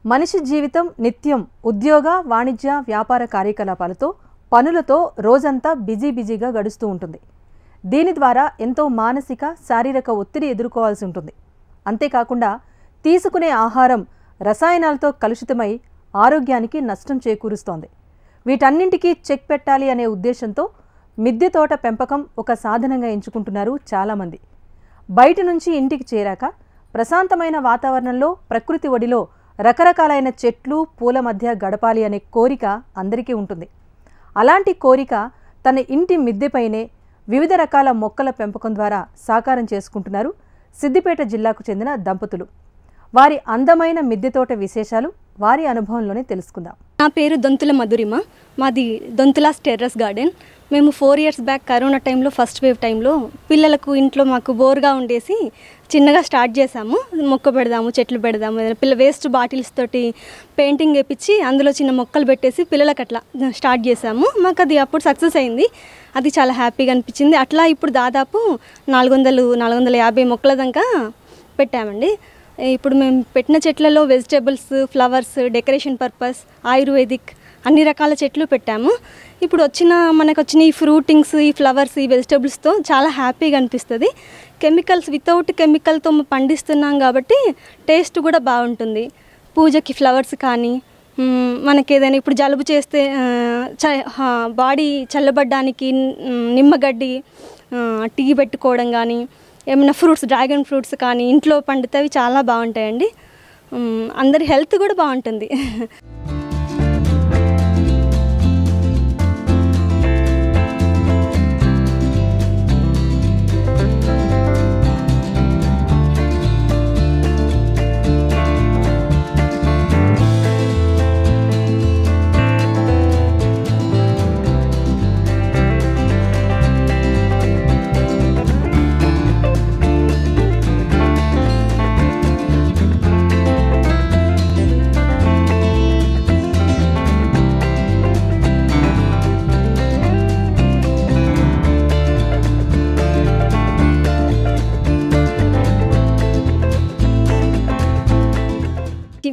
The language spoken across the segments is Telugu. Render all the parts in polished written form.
మనిషి జీవితం నిత్యం ఉద్యోగ, వాణిజ్య, వ్యాపార కార్యకలాపాలతో పనులతో రోజంతా బిజీగా గడుస్తూ ఉంటుంది. దీని ద్వారా ఎంతో మానసిక, శారీరక ఒత్తిడి ఎదుర్కోవాల్సి ఉంటుంది. అంతేకాకుండా తీసుకునే ఆహారం రసాయనాలతో కలుషితమై ఆరోగ్యానికి నష్టం చేకూరుస్తోంది. వీటన్నింటికీ చెక్ పెట్టాలి అనే ఉద్దేశంతో మిద్దె తోట పెంపకం ఒక సాధనంగా ఎంచుకుంటున్నారు చాలామంది. బయట నుంచి ఇంటికి చేరాక ప్రశాంతమైన వాతావరణంలో ప్రకృతి ఒడిలో రకరకాలైన చెట్లు, పూల మధ్య గడపాలి అనే కోరిక అందరికీ ఉంటుంది. అలాంటి కోరిక తన ఇంటి మిద్దెపైనే వివిధ రకాల మొక్కల పెంపకం ద్వారా సాకారం చేసుకుంటున్నారు సిద్దిపేట జిల్లాకు చెందిన దంపతులు. వారి అందమైన మిద్దె తోట విశేషాలు వారి అనుభవంలోనే తెలుసుకుందాం. నా పేరు దొంతుల మధురిమ. మాది దొంతులాస్ టెర్రస్ గార్డెన్. మేము 4 years బ్యాక్ కరోనా టైంలో, ఫస్ట్ వేవ్ టైంలో పిల్లలకు ఇంట్లో మాకు బోర్గా ఉండేసి చిన్నగా స్టార్ట్ చేసాము. మొక్క పెడదాము, చెట్లు పెడదాము, వేస్ట్ బాటిల్స్ తోటి పెయింటింగ్ వేపించి అందులో చిన్న మొక్కలు పెట్టేసి పిల్లలకు అట్లా స్టార్ట్ చేసాము. మాకు అది అప్పుడు సక్సెస్ అయింది. అది చాలా హ్యాపీగా అనిపించింది. అట్లా ఇప్పుడు దాదాపు 450 మొక్కల దాకా పెట్టామండి. ఇప్పుడు మేము పెట్టిన చెట్లలో vegetables, flowers, decoration purpose, ayurvedic అన్ని రకాల చెట్లు పెట్టాము. ఇప్పుడు మనకు వచ్చిన ఈ ఫ్రూటింగ్స్, ఈ ఫ్లవర్స్, ఈ వెజిటేబుల్స్తో చాలా హ్యాపీగా అనిపిస్తుంది. వితౌట్ కెమికల్తో పండిస్తున్నాం కాబట్టి టేస్ట్ కూడా బాగుంటుంది. పూజకి ఫ్లవర్స్ కానీ, మనకి ఏదైనా ఇప్పుడు జలుబు చేస్తే బాడీ చల్లబడ్డానికి నిమ్మగడ్డి టీ పెట్టుకోవడం కానీ, ఏమైనా ఫ్రూట్స్, డ్రాగన్ ఫ్రూట్స్ కానీ ఇంట్లో పండితే అవి చాలా బాగుంటాయండి. అందరి హెల్త్ కూడా బాగుంటుంది.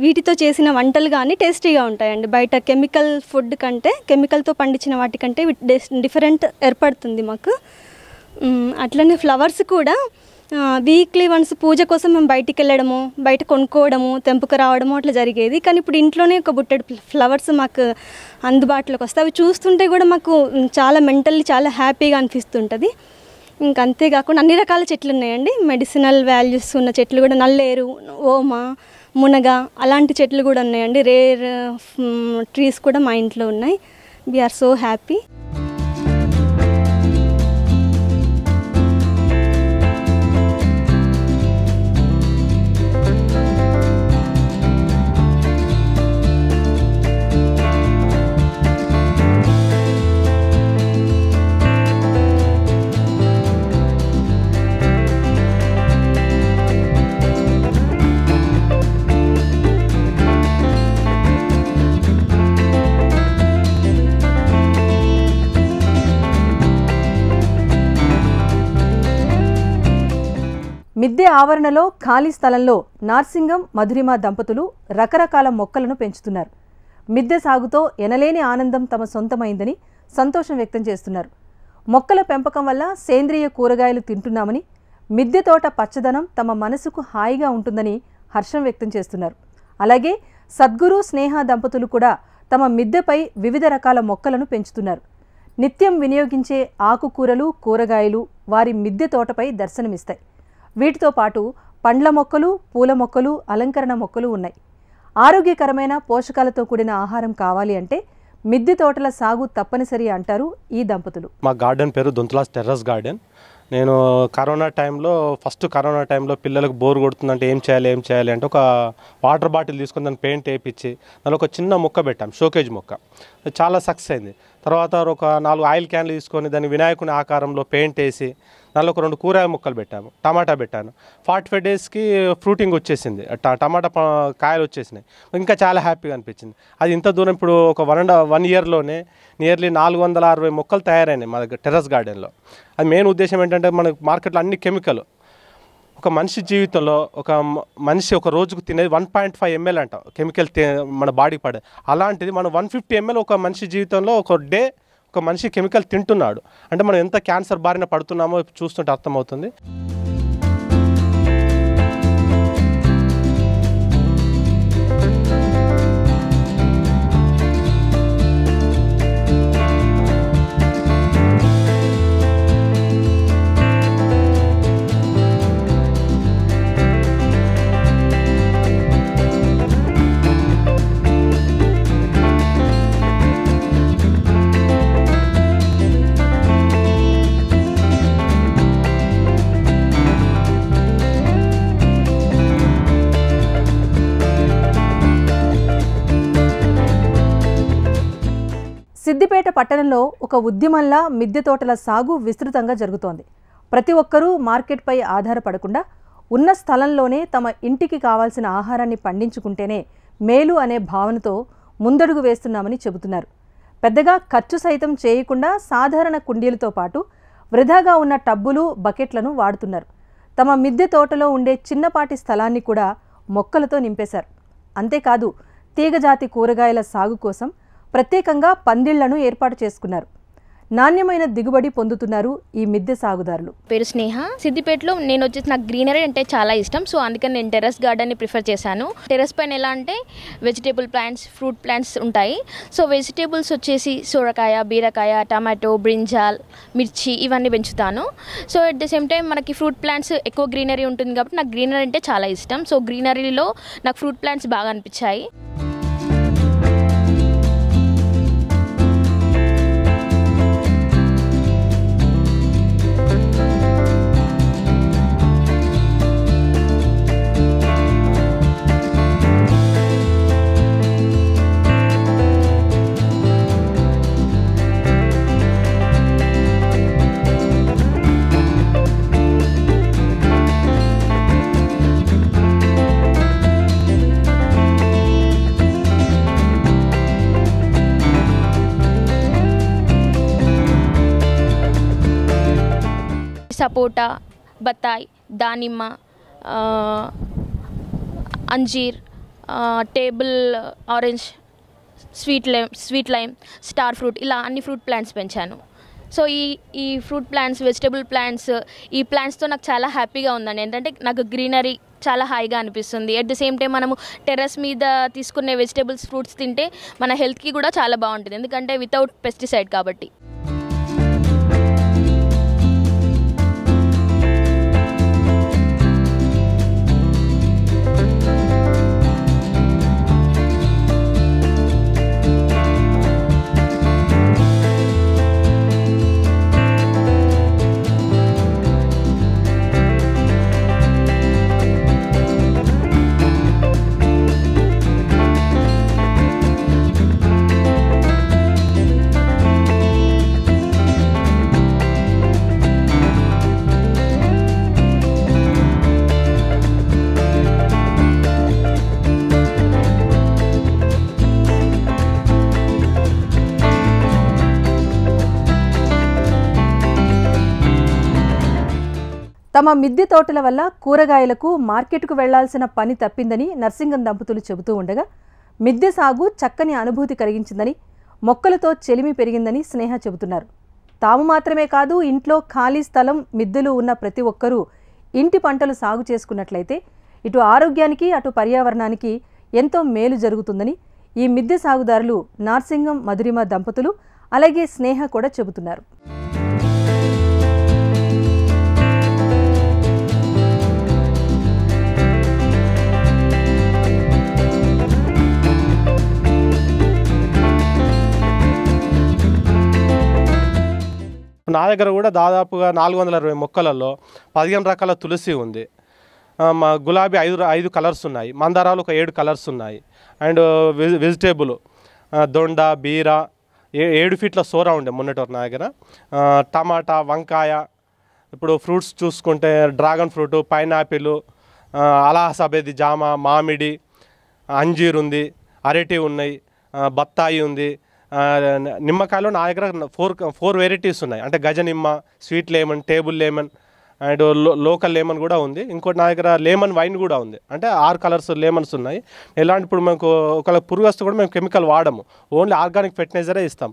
వీటితో చేసిన వంటలు కానీ టేస్టీగా ఉంటాయండి. బయట కెమికల్ ఫుడ్ కంటే, కెమికల్తో పండించిన వాటికంటే డిఫరెంట్ ఏర్పడుతుంది మాకు. అట్లనే ఫ్లవర్స్ కూడా వీక్లీ వన్స్ పూజ కోసం మేము బయటికి వెళ్ళడము, బయట కొనుక్కోవడము, తెంపుకు రావడము అట్లా జరిగేది. కానీ ఇప్పుడు ఇంట్లోనే ఒక బుట్టెడు ఫ్లవర్స్ మాకు అందుబాటులోకి వస్తాయి. అవి చూస్తుంటే కూడా మాకు చాలా మెంటల్లీ చాలా హ్యాపీగా అనిపిస్తుంటుంది. ఇంకా అంతేకాకుండా అన్ని రకాల చెట్లు ఉన్నాయండి. మెడిసినల్ వాల్యూస్ ఉన్న చెట్లు కూడా, నల్లేరు, ఓమ, మునగ అలాంటి చెట్లు కూడా ఉన్నాయండి. రేర్ ట్రీస్ కూడా మా ఇంట్లో ఉన్నాయి. We're so happy. మిద్దె ఆవరణలో ఖాళీ స్థలంలో నార్సింగం, మధురిమ దంపతులు రకరకాల మొక్కలను పెంచుతున్నారు. మిద్దె సాగుతో ఎనలేని ఆనందం తమ సొంతమైందని సంతోషం వ్యక్తం చేస్తున్నారు. మొక్కల పెంపకం వల్ల సేంద్రియ కూరగాయలు తింటున్నామని, మిద్దె తోట పచ్చదనం తమ మనసుకు హాయిగా ఉంటుందని హర్షం వ్యక్తం చేస్తున్నారు. అలాగే సద్గురు, స్నేహ దంపతులు కూడా తమ మిద్దెపై వివిధ రకాల మొక్కలను పెంచుతున్నారు. నిత్యం వినియోగించే ఆకుకూరలు, కూరగాయలు వారి మిద్దె తోటపై దర్శనమిస్తాయి. వీటితో పాటు పండ్ల మొక్కలు, పూల మొక్కలు, అలంకరణ మొక్కలు ఉన్నాయి. ఆరోగ్యకరమైన పోషకాలతో కూడిన ఆహారం కావాలి అంటే మిద్దె తోటల సాగు తప్పనిసరి అంటారు ఈ దంపతులు. మా గార్డెన్ పేరు దొంతులాస్ టెర్రస్ గార్డెన్. నేను ఫస్ట్ కరోనా టైంలో పిల్లలకు బోర్ కొడుతుందంటే ఏం చేయాలి అంటే ఒక వాటర్ బాటిల్ తీసుకొని దాన్ని పెయింట్ వేయించి దానిలో ఒక చిన్న మొక్క పెట్టాం, షోకేజ్ మొక్క. చాలా సక్సెస్ అయింది. తర్వాత ఒక 4 ఆయిల్ క్యాన్లు తీసుకొని దాన్ని వినాయకుని ఆకారంలో పెయింట్ వేసి దానిలో ఒక 2 కూరగాయ మొక్కలు పెట్టాము, టమాటా పెట్టాను. 45 daysకి ఫ్రూటింగ్ వచ్చేసింది, టమాటా కాయలు వచ్చేసినాయి. ఇంకా చాలా హ్యాపీగా అనిపించింది. అది ఇంత దూరం ఇప్పుడు ఒక 1 yearలోనే నియర్లీ 460 మొక్కలు తయారైనాయి మా దగ్గర టెర్రస్ గార్డెన్లో. అది మెయిన్ ఉద్దేశం ఏంటంటే మనకు మార్కెట్లో అన్ని కెమికల్, ఒక మనిషి జీవితంలో మనిషి ఒక రోజుకు తినేది 1.5 ml అంట కెమికల్ మన బాడీకి పడే. అలాంటిది మనం 150 ml ఒక మనిషి జీవితంలో ఒక డే ఒక మనిషి కెమికల్ తింటున్నాడు అంటే మనం ఎంత క్యాన్సర్ బారిన పడుతున్నామో చూస్తుంటే అర్థమవుతుంది. సిద్దిపేట పట్టణంలో ఒక ఉద్యమంలా మిద్దె తోటల సాగు విస్తృతంగా జరుగుతోంది. ప్రతి ఒక్కరూ మార్కెట్పై ఆధారపడకుండా ఉన్న స్థలంలోనే తమ ఇంటికి కావాల్సిన ఆహారాన్ని పండించుకుంటేనే మేలు అనే భావనతో ముందడుగు వేస్తున్నామని చెబుతున్నారు. పెద్దగా ఖర్చు సైతం చేయకుండా సాధారణ కుండీలతో పాటు వృధాగా ఉన్న టబ్బులు, బకెట్లను వాడుతున్నారు. తమ మిద్దె తోటలో ఉండే చిన్నపాటి స్థలాన్ని కూడా మొక్కలతో నింపేశారు. అంతేకాదు తీగజాతి కూరగాయల సాగు కోసం ప్రత్యేకంగా పందిళ్లను ఏర్పాటు చేసుకున్నారు. నాణ్యమైన దిగుబడి పొందుతున్నారు ఈ మిద్దె సాగుదారులు. పేరు స్నేహ. సిద్దిపేటలో నేను వచ్చేసి నాకు గ్రీనరీ అంటే చాలా ఇష్టం. సో అందుకని నేను టెర్రస్ గార్డెన్ని ప్రిఫర్ చేశాను. టెర్రస్ పైన ఎలా అంటే వెజిటేబుల్ ప్లాంట్స్, ఫ్రూట్ ప్లాంట్స్ ఉంటాయి. సో వెజిటేబుల్స్ వచ్చేసి సొరకాయ, బీరకాయ, టమాటో, బ్రింజాల్, మిర్చి ఇవన్నీ పెంచుతాను. So at the same time మనకి ఫ్రూట్ ప్లాంట్స్ ఎక్కువ గ్రీనరీ ఉంటుంది కాబట్టి నాకు గ్రీనరీ అంటే చాలా ఇష్టం. సో గ్రీనరీలో నాకు ఫ్రూట్ ప్లాంట్స్ బాగా అనిపించాయి. సపోటా, బత్తాయి, దానిమ్మ, అంజీర్, table orange, sweet lime, star fruit ఇలా అన్ని ఫ్రూట్ ప్లాంట్స్ పెంచాను. సో ఈ ఫ్రూట్ ప్లాంట్స్, వెజిటబుల్ ప్లాంట్స్, ఈ ప్లాంట్స్తో నాకు చాలా హ్యాపీగా ఉందండి. ఏంటంటే నాకు గ్రీనరీ చాలా హాయిగా అనిపిస్తుంది. అట్ ద సేమ్ టైం మనము టెర్రస్ మీద తీసుకునే వెజిటబుల్స్, ఫ్రూట్స్ తింటే మన హెల్త్కి కూడా చాలా బాగుంటుంది. ఎందుకంటే వితౌట్ పెస్టిసైడ్ కాబట్టి. తమ మిద్దె తోటల వల్ల కూరగాయలకు మార్కెట్కు వెళ్లాల్సిన పని తప్పిందని నర్సింగం దంపతులు చెబుతూ ఉండగా మిద్దె సాగు చక్కని అనుభూతి కలిగించిందని, మొక్కలతో చెలిమి పెరిగిందని స్నేహ చెబుతున్నారు. తాము మాత్రమే కాదు, ఇంట్లో ఖాళీ స్థలం, మిద్దెలు ఉన్న ప్రతి ఒక్కరూ ఇంటి పంటలు సాగు చేసుకున్నట్లయితే ఇటు ఆరోగ్యానికి అటు పర్యావరణానికి ఎంతో మేలు జరుగుతుందని ఈ మిద్దె సాగుదారులు నర్సింగం మధురిమ దంపతులు అలాగే స్నేహ కూడా చెబుతున్నారు. నా దగ్గర కూడా దాదాపుగా 420 మొక్కలలో 15 రకాల తులసి ఉంది. మా గులాబీ 5 కలర్స్ ఉన్నాయి, మందారాలు ఒక 7 కలర్స్ ఉన్నాయి. అండ్ వెజిటేబుల్ దొండ, బీర, 7 ఫీట్ల సోరా ఉండే మొన్నటి నా దగ్గర. టమాటా, వంకాయ, ఇప్పుడు ఫ్రూట్స్ చూసుకుంటే డ్రాగన్ ఫ్రూట్, పైనాపిల్, అలహాసబేది జామ, మామిడి, అంజీర్ ఉంది, అరటి ఉన్నాయి, బత్తాయి ఉంది. నిమ్మకాయలో నా దగ్గర 4 వెరైటీస్ ఉన్నాయి. అంటే గజ నిమ్మ, sweet lemon, table lemon and local lemon కూడా ఉంది. ఇంకోటి నా దగ్గర లెమన్ వైన్ కూడా ఉంది. అంటే 6 కలర్స్ లెమన్స్ ఉన్నాయి. ఎలాంటి ఇప్పుడు మనకు ఒకవేళ పురుగు వస్తే కూడా మేము కెమికల్ వాడము, ఓన్లీ ఆర్గానిక్ ఫెర్టిలైజరే ఇస్తాం.